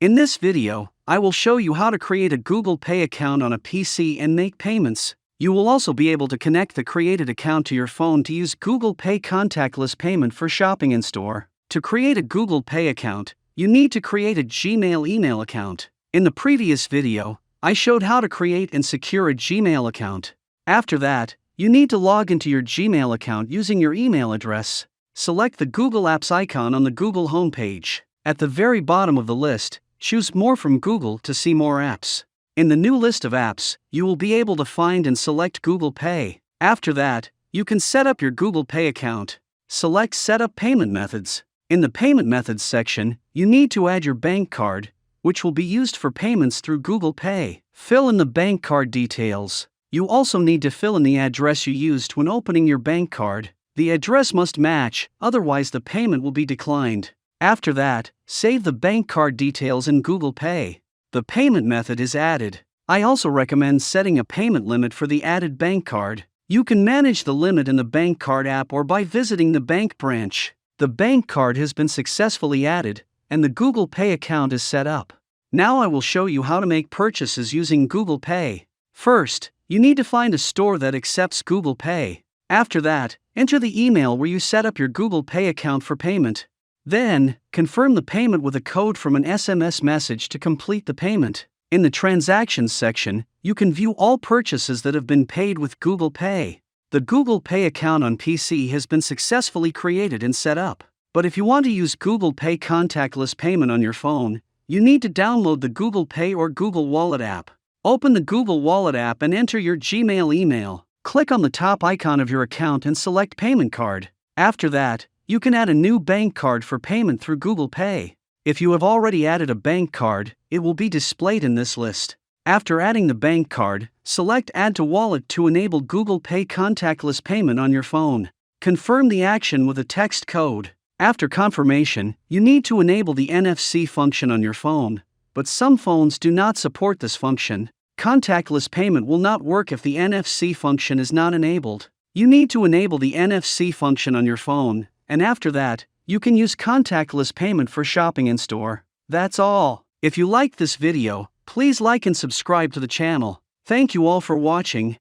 In this video, I will show you how to create a Google Pay account on a PC and make payments. You will also be able to connect the created account to your phone to use Google Pay contactless payment for shopping in store. To create a Google Pay account, you need to create a Gmail email account. In the previous video, I showed how to create and secure a Gmail account. After that, you need to log into your Gmail account using your email address. Select the Google Apps icon on the Google homepage. At the very bottom of the list, choose More from Google to see more apps. In the new list of apps, you will be able to find and select Google Pay. After that, you can set up your Google Pay account. Select Set up Payment Methods. In the Payment Methods section, you need to add your bank card, which will be used for payments through Google Pay. Fill in the bank card details. You also need to fill in the address you used when opening your bank card. The address must match, otherwise the payment will be declined. After that, save the bank card details in Google Pay. The payment method is added. I also recommend setting a payment limit for the added bank card. You can manage the limit in the bank card app or by visiting the bank branch. The bank card has been successfully added, and the Google Pay account is set up. Now I will show you how to make purchases using Google Pay. First, you need to find a store that accepts Google Pay. After that, enter the email where you set up your Google Pay account for payment. Then, confirm the payment with a code from an SMS message to complete the payment. In the Transactions section, you can view all purchases that have been paid with Google Pay. The Google Pay account on PC has been successfully created and set up. But if you want to use Google Pay contactless payment on your phone, you need to download the Google Pay or Google Wallet app. Open the Google Wallet app and enter your Gmail email. Click on the top icon of your account and select Payment Card. After that, you can add a new bank card for payment through Google Pay. If you have already added a bank card, it will be displayed in this list. After adding the bank card, select Add to Wallet to enable Google Pay contactless payment on your phone. Confirm the action with a text code. After confirmation, you need to enable the NFC function on your phone, but some phones do not support this function. Contactless payment will not work if the NFC function is not enabled. You need to enable the NFC function on your phone, and after that, you can use contactless payment for shopping in store. That's all. If you liked this video, please like and subscribe to the channel. Thank you all for watching.